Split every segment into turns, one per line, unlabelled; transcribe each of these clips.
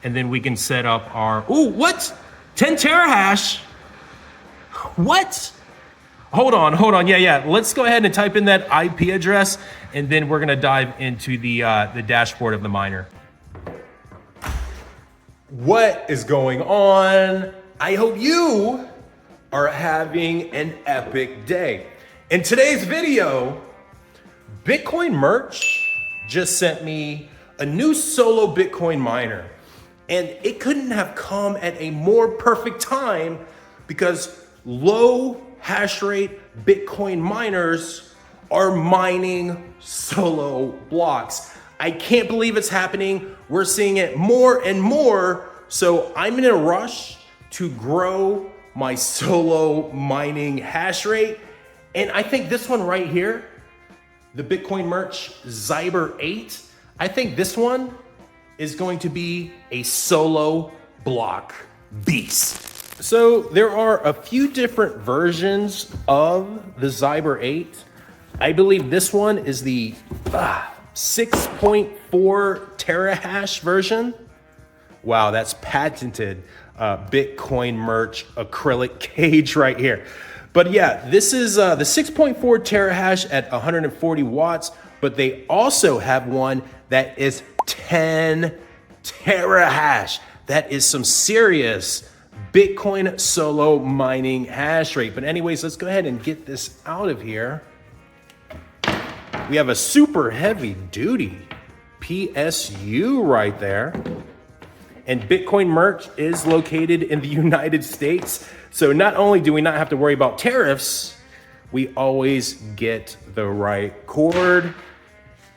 And then we can set up our, ooh, what? 10 terahash? What? Hold on, yeah. Let's go ahead and type in that IP address, and then we're gonna dive into the dashboard of the miner. What is going on? I hope you are having an epic day. In today's video, Bitcoin Merch just sent me a new solo Bitcoin miner. And it couldn't have come at a more perfect time because low hash rate Bitcoin miners are mining solo blocks. I can't believe it's happening. We're seeing it more and more. So I'm in a rush to grow my solo mining hash rate. And I think this one right here, the Bitcoin Merch Zyber 8, I think this one is going to be a solo block beast. So there are a few different versions of the Zyber 8. I believe this one is the 6.4 terahash version. Wow, that's patented Bitcoin Merch acrylic cage right here. But yeah, this is the 6.4 terahash at 140 watts, but they also have one that is 10 terahash. That is some serious Bitcoin solo mining hash rate. But anyways, let's go ahead and get this out of here. We have a super heavy duty PSU right there. And Bitcoin Merch is located in the United States. So not only do we not have to worry about tariffs, we always get the right cord.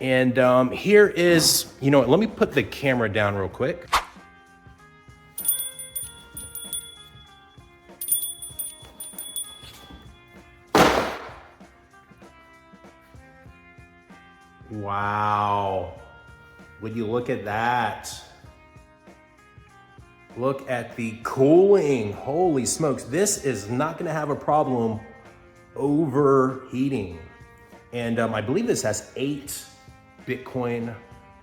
And here is, you know what, let me put the camera down real quick. Wow, would you look at that? Look at the cooling, holy smokes. This is not gonna have a problem overheating. And I believe this has 8 Bitcoin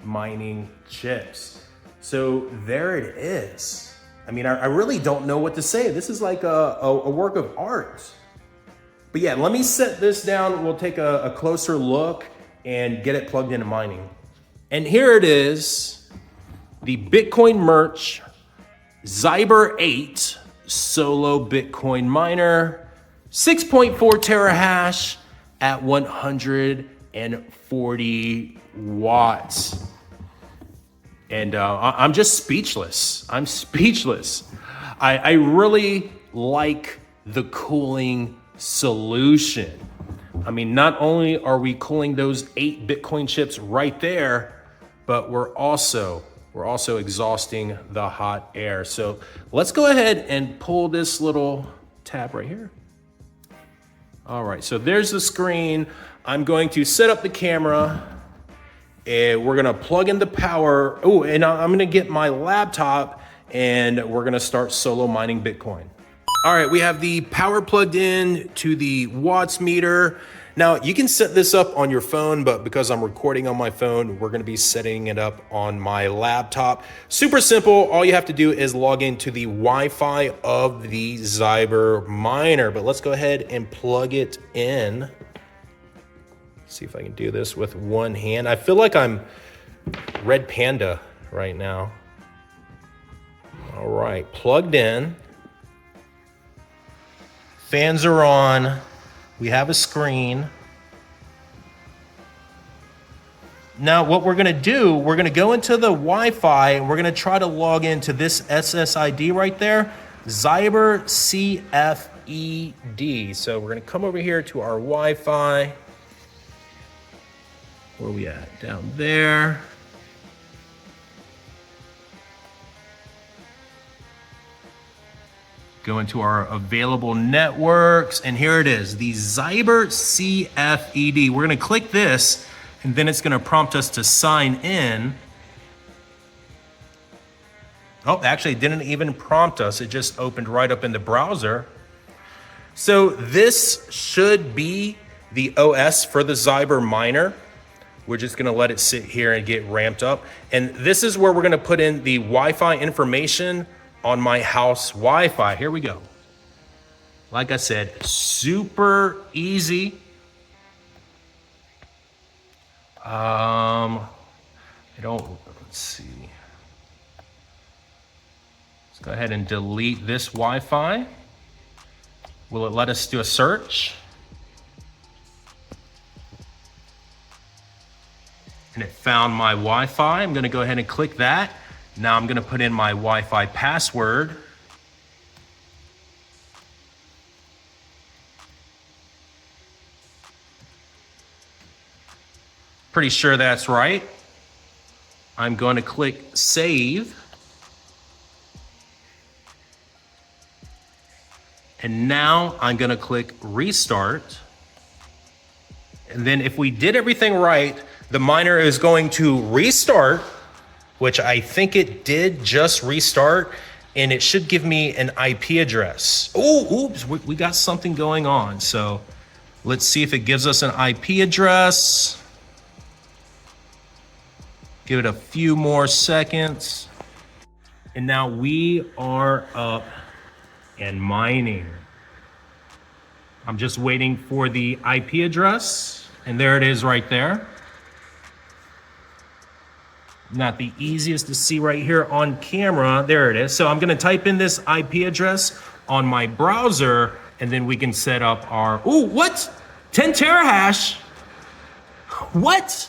mining chips. So there it is. I mean, I really don't know what to say. This is like a work of art. But yeah, let me set this down. We'll take a closer look and get it plugged into mining. And here it is, the Bitcoin Merch Zyber 8 solo Bitcoin miner, 6.4 terahash at 140 watts. And I'm just speechless. I'm speechless. I really like the cooling solution. I mean, not only are we cooling those 8 Bitcoin chips right there, but we're also exhausting the hot air. So let's go ahead and pull this little tab right here. All right, so there's the screen. I'm going to set up the camera and we're gonna plug in the power. Oh, and I'm gonna get my laptop and we're gonna start solo mining Bitcoin. All right, we have the power plugged in to the watts meter. Now you can set this up on your phone, but because I'm recording on my phone, we're gonna be setting it up on my laptop. Super simple, all you have to do is log into the Wi-Fi of the Zyber miner, but let's go ahead and plug it in. See if I can do this with one hand. I feel like I'm Red Panda right now. All right, plugged in. Fans are on. We have a screen. Now what we're gonna do, we're gonna go into the Wi-Fi and we're gonna try to log into this SSID right there, Zyber CFED. So we're gonna come over here to our Wi-Fi. Where are we at? Down there. Go into our available networks, and here it is, the Zyber CFED. We're gonna click this, and then it's gonna prompt us to sign in. Oh, actually it didn't even prompt us. It just opened right up in the browser. So this should be the OS for the Zyber miner. We're just gonna let it sit here and get ramped up. And this is where we're gonna put in the Wi-Fi information on my house Wi-Fi. Here we go. Like I said, super easy. Let's see. Let's go ahead and delete this Wi-Fi. Will it let us do a search? And it found my Wi-Fi. I'm gonna go ahead and click that. Now I'm gonna put in my Wi-Fi password. Pretty sure that's right. I'm going to click save. And now I'm gonna click restart. And then if we did everything right, the miner is going to restart, which I think it did just restart, and it should give me an IP address. Oh, oops, we got something going on. So let's see if it gives us an IP address. Give it a few more seconds. And now we are up and mining. I'm just waiting for the IP address, and there it is right there. Not the easiest to see right here on camera. There it is. So I'm gonna type in this IP address on my browser, and then we can set up our, ooh, what? 10 terahash? What?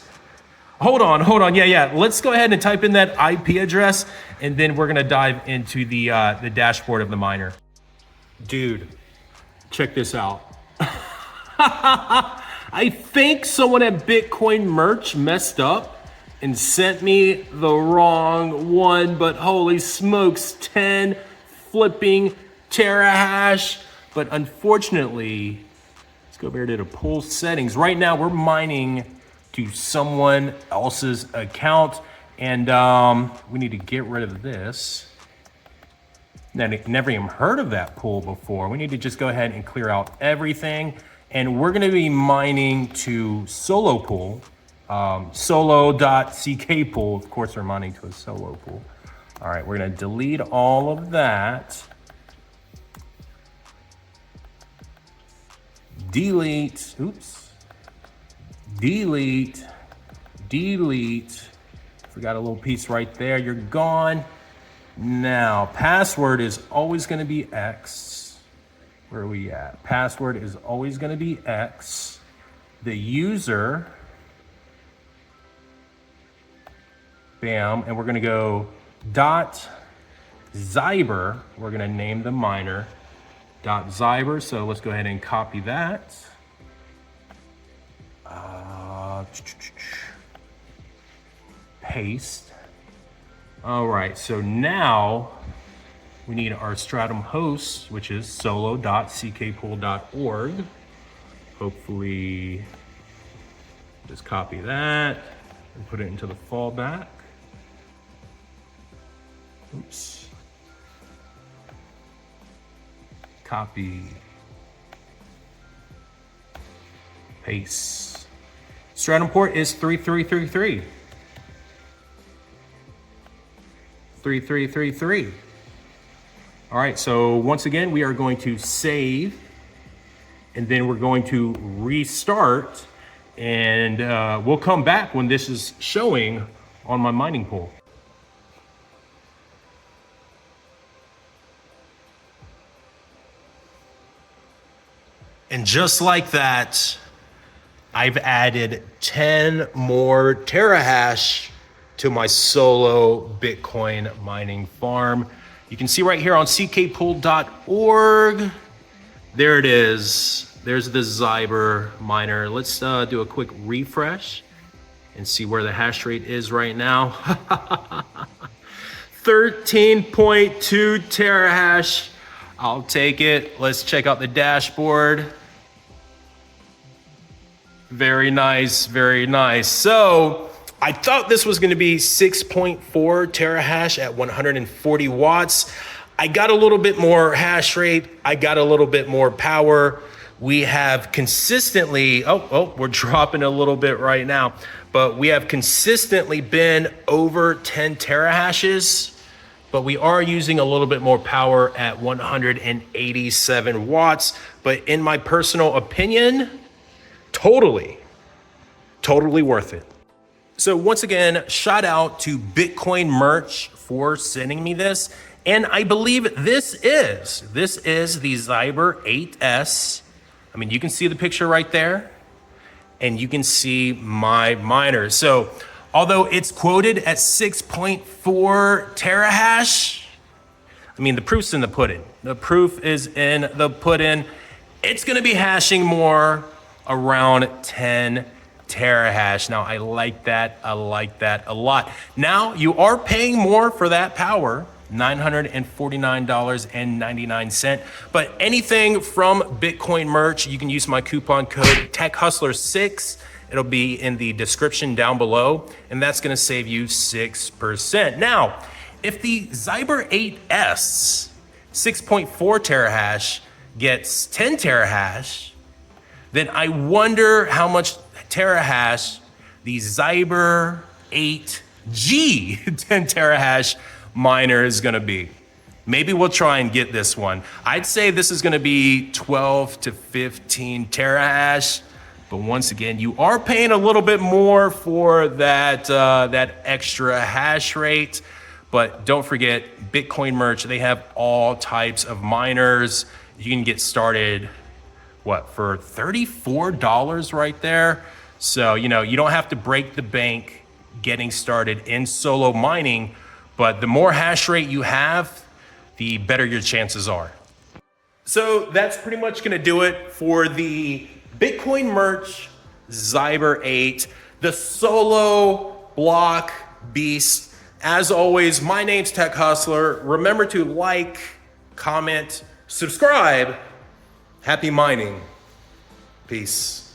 Hold on, yeah. Let's go ahead and type in that IP address, and then we're gonna dive into the dashboard of the miner. Dude, check this out. I think someone at Bitcoin Merch messed up and sent me the wrong one, but holy smokes, 10 flipping terahash. But unfortunately, let's go over here to the pool settings. Right now, we're mining to someone else's account, and we need to get rid of this. Never even heard of that pool before. We need to just go ahead and clear out everything, and we're gonna be mining to solo pool, solo.ck pool. Of course, we're mining to a solo pool. All right, we're gonna delete all of that. Delete, oops. Delete. Forgot a little piece right there, you're gone. Now, password is always gonna be X. Where are we at? Password is always gonna be X. The user, bam, and we're gonna go .Zyber. We're gonna name the miner .Zyber, so let's go ahead and copy that. Paste. All right, so now we need our Stratum host, which is solo.ckpool.org. Hopefully, just copy that and put it into the fallback. Oops. Copy. Paste. Stratum port is 3333. 3333. All right, so once again, we are going to save, and then we're going to restart, and we'll come back when this is showing on my mining pool. And just like that, I've added 10 more terahash to my solo Bitcoin mining farm. You can see right here on ckpool.org. There it is. There's the Zyber miner. Let's do a quick refresh and see where the hash rate is right now. 13.2 terahash. I'll take it. Let's check out the dashboard. Very nice, very nice. So I thought this was gonna be 6.4 terahash at 140 watts. I got a little bit more hash rate. I got a little bit more power. We have consistently, we're dropping a little bit right now, but we have consistently been over 10 terahashes, but we are using a little bit more power at 187 watts. But in my personal opinion, totally worth it. So once again, shout out to Bitcoin Merch for sending me this. And I believe this is the Zyber 8S. I mean, you can see the picture right there, and you can see my miner. So although it's quoted at 6.4 terahash, I mean, the proof's in the pudding. The proof is in the pudding. It's gonna be hashing more around 10 terahash. Now, I like that a lot. Now, you are paying more for that power, $949.99. But anything from Bitcoin Merch, you can use my coupon code TechHustler6. It'll be in the description down below, and that's gonna save you 6%. Now, if the Zyber 8S 6.4 terahash gets 10 terahash, then I wonder how much terahash the Zyber 8G 10 terahash miner is gonna be. Maybe we'll try and get this one. I'd say this is gonna be 12 to 15 terahash, but once again, you are paying a little bit more for that extra hash rate. But don't forget, Bitcoin Merch, they have all types of miners. You can get started, for $34 right there? So, you don't have to break the bank getting started in solo mining, but the more hash rate you have, the better your chances are. So that's pretty much gonna do it for the Bitcoin Merch Zyber 8, the solo block beast. As always, my name's Tech Hustler. Remember to like, comment, subscribe. Happy mining. Peace.